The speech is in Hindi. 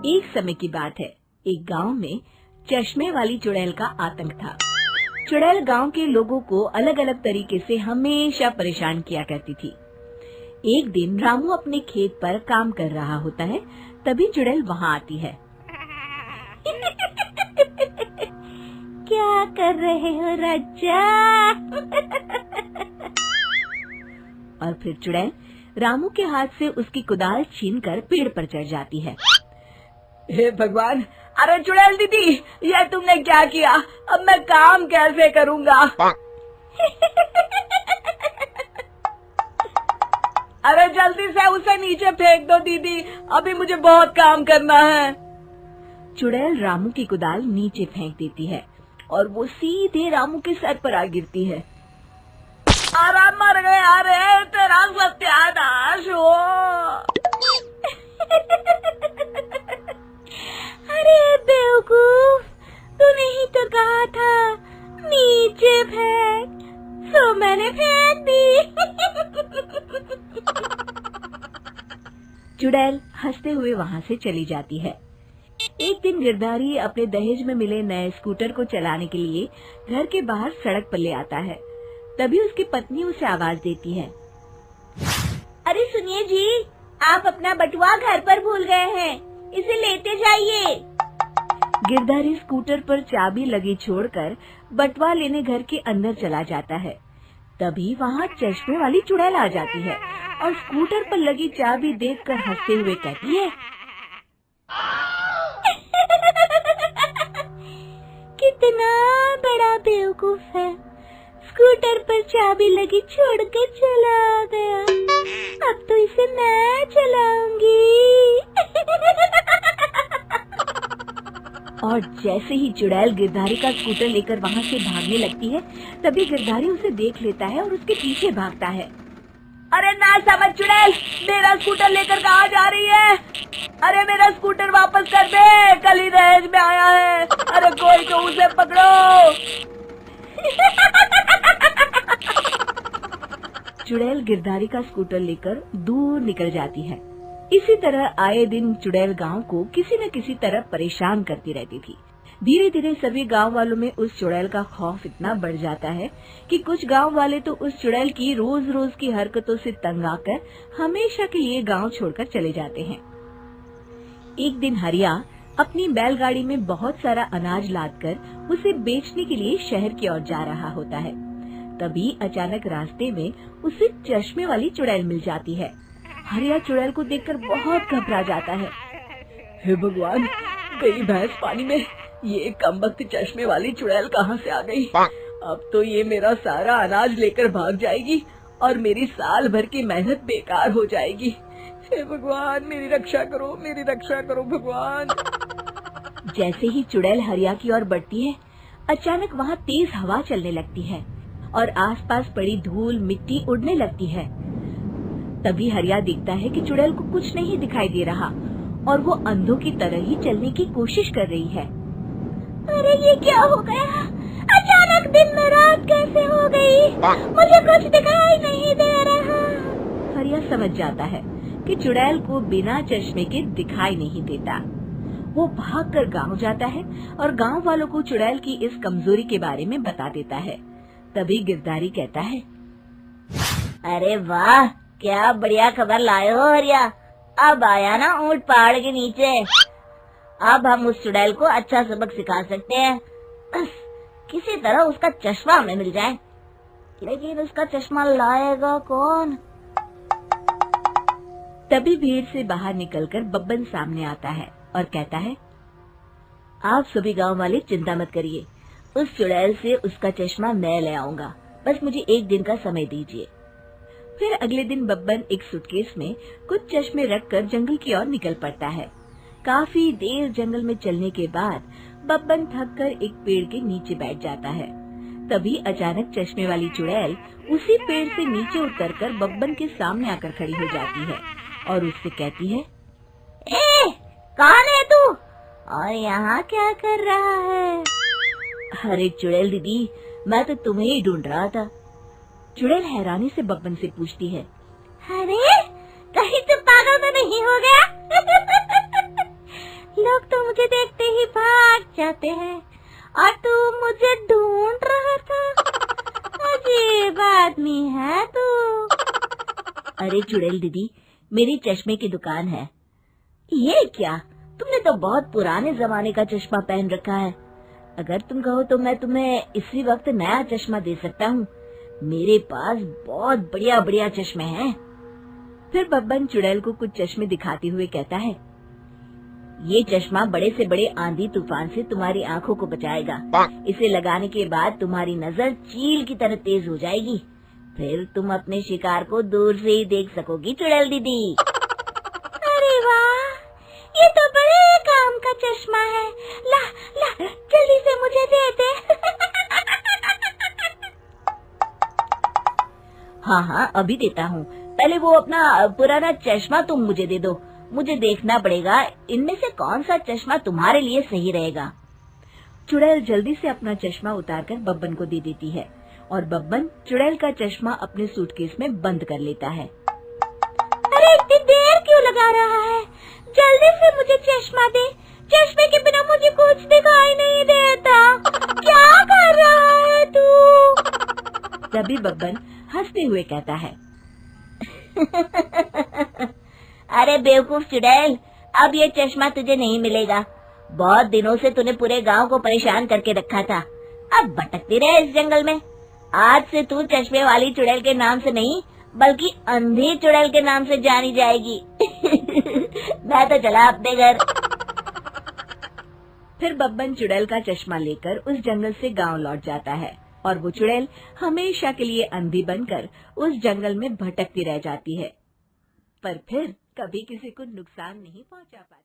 एक समय की बात है, एक गांव में चश्मे वाली चुड़ैल का आतंक था। चुड़ैल गांव के लोगों को अलग अलग तरीके से हमेशा परेशान किया करती थी। एक दिन रामू अपने खेत पर काम कर रहा होता है, तभी चुड़ैल वहाँ आती है। क्या कर रहे हो राजा? और फिर चुड़ैल रामू के हाथ से उसकी कुदाल छीनकर पेड़ पर चढ़ जाती है। हे भगवान, अरे चुड़ैल दीदी, ये तुमने क्या किया? अब मैं काम कैसे करूँगा? अरे जल्दी से उसे नीचे फेंक दो दीदी, अभी मुझे बहुत काम करना है। चुड़ैल रामू की कुदाल नीचे फेंक देती है और वो सीधे रामू के सर पर आ गिरती है। अरे मर गया रे, तेरा सत्यानाश हो। अरे बेवकूफ, तूने ही तो कहा था नीचे फेंक, सो मैंने फेंक दी। चुड़ैल हंसते हुए वहाँ से चली जाती है। एक दिन गिरधारी अपने दहेज में मिले नए स्कूटर को चलाने के लिए घर के बाहर सड़क पर ले आता है। तभी उसकी पत्नी उसे आवाज देती है। अरे सुनिए जी, आप अपना बटुआ घर पर भूल गए हैं, इसे लेते जाइए। गिरधारी स्कूटर पर चाबी लगी छोड़कर बटुआ लेने घर के अंदर चला जाता है। तभी वहाँ चश्मे वाली चुड़ैल आ जाती है और स्कूटर पर लगी चाबी देखकर हंसते हुए कहती है, कितना बड़ा बेवकूफ है, स्कूटर पर चाबी लगी छोड़कर चला गया, अब तो इसे मैं चलाऊंगी। और जैसे ही चुड़ैल गिरधारी का स्कूटर लेकर वहाँ से भागने लगती है, तभी गिरधारी उसे देख लेता है और उसके पीछे भागता है। अरे ना समझ चुड़ैल, मेरा स्कूटर लेकर कहाँ जा रही है? अरे मेरा स्कूटर वापस कर दे, कल ही दहेज में आया है। अरे कोई तो उसे पकड़ो। चुड़ैल गिरधारी का स्कूटर लेकर दूर निकल जाती है। इसी तरह आए दिन चुड़ैल गांव को किसी न किसी तरह परेशान करती रहती थी। धीरे धीरे सभी गांव वालों में उस चुड़ैल का खौफ इतना बढ़ जाता है कि कुछ गांव वाले तो उस चुड़ैल की रोज रोज की हरकतों से तंग आकर हमेशा के लिए गांव छोड़कर चले जाते हैं। एक दिन हरिया अपनी बैलगाड़ी में बहुत सारा अनाज लादकर उसे बेचने के लिए शहर की ओर जा रहा होता है। तभी अचानक रास्ते में उसे चश्मे वाली चुड़ैल मिल जाती है। हरिया चुड़ैल को देखकर बहुत घबरा जाता है। हे भगवान, गई भैंस पानी में, ये कमबख्त चश्मे वाली चुड़ैल कहाँ से आ गई? अब तो ये मेरा सारा अनाज लेकर भाग जाएगी और मेरी साल भर की मेहनत बेकार हो जाएगी। हे भगवान, मेरी रक्षा करो भगवान। जैसे ही चुड़ैल हरिया की ओर बढ़ती है, अचानक वहाँ तेज हवा चलने लगती है और आसपास पड़ी धूल मिट्टी उड़ने लगती है। तभी हरिया देखता है कि चुड़ैल को कुछ नहीं दिखाई दे रहा और वो अंधों की तरह ही चलने की कोशिश कर रही है। अरे ये क्या हो गया? अचानक दिन में रात कैसे हो गई? मुझे कुछ दिखाई नहीं दे रहा। हरिया समझ जाता है कि चुड़ैल को बिना चश्मे के दिखाई नहीं देता। वो भागकर गांव जाता है और गांव वालों को चुड़ैल की इस कमजोरी के बारे में बता देता है। तभी गिरधारी कहता है, अरे वाह, क्या बढ़िया खबर लाए हो हरिया। अब आया ना ऊंट पहाड़ के नीचे। अब हम उस चुड़ैल को अच्छा सबक सिखा सकते हैं। बस किसी तरह उसका चश्मा हमें मिल जाए। लेकिन उसका चश्मा लाएगा कौन? तभी भीड़ से बाहर निकलकर बब्बन सामने आता है और कहता है, आप सभी गांव वाले चिंता मत करिए, उस चुड़ैल से उसका चश्मा मैं ले आऊंगा, बस मुझे एक दिन का समय दीजिए। फिर अगले दिन बब्बन एक सूटकेस में कुछ चश्मे रखकर जंगल की ओर निकल पड़ता है। काफी देर जंगल में चलने के बाद बब्बन थककर एक पेड़ के नीचे बैठ जाता है। तभी अचानक चश्मे वाली चुड़ैल उसी पेड़ से नीचे उतरकर बब्बन के सामने आकर खड़ी हो जाती है और उससे कहती है, ए, कौन है तू और यहाँ क्या कर रहा है? अरे चुड़ैल दीदी, मैं तो तुम्हें ही ढूंढ रहा था। चुड़ैल हैरानी से बब्बन से पूछती है, अरे कहीं तू पागल तो नहीं हो गया? जाते हैं और तू मुझे ढूंढ रहा था। अजीब आदमी है तू। अरे चुड़ैल दीदी, मेरी चश्मे की दुकान है। ये क्या, तुमने तो बहुत पुराने जमाने का चश्मा पहन रखा है। अगर तुम कहो तो मैं तुम्हें इसी वक्त नया चश्मा दे सकता हूँ। मेरे पास बहुत बढ़िया बढ़िया चश्मे हैं। फिर बब्बन चुड़ैल को कुछ चश्मे दिखाते हुए कहता है, ये चश्मा बड़े से बड़े आंधी तूफान से तुम्हारी आंखों को बचाएगा। इसे लगाने के बाद तुम्हारी नजर चील की तरह तेज हो जाएगी। फिर तुम अपने शिकार को दूर से ही देख सकोगी चुड़ैल दीदी। अरे वाह, ये तो बड़े काम का चश्मा है। ला ला जल्दी से मुझे दे दे। हाँ, अभी देता हूँ। पहले वो अपना पुराना चश्मा तुम मुझे दे दो। मुझे देखना पड़ेगा इनमें से कौन सा चश्मा तुम्हारे लिए सही रहेगा। चुड़ैल जल्दी से अपना चश्मा उतारकर बब्बन को दे देती है और बब्बन चुड़ैल का चश्मा अपने सूटकेस में बंद कर लेता है। अरे इतनी देर क्यों लगा रहा है? जल्दी से मुझे चश्मा दे। चश्मे के बिना मुझे कुछ दिखाई नहीं देता। क्या कर रहा है तू? तभी बब्बन हंसते हुए कहता है, अरे बेवकूफ चुड़ैल, अब ये चश्मा तुझे नहीं मिलेगा। बहुत दिनों से तूने पूरे गांव को परेशान करके रखा था। अब भटकती रहे इस जंगल में। आज से तू चश्मे वाली चुड़ैल के नाम से नहीं बल्कि अंधी चुड़ैल के नाम से जानी जाएगी। मैं तो चला अपने घर। फिर बब्बन चुड़ैल का चश्मा लेकर उस जंगल से गांव लौट जाता है और वो चुड़ैल हमेशा के लिए अंधी बनकर उस जंगल में भटकती रह जाती है, पर फिर कभी किसी को नुकसान नहीं पहुंचा पाती।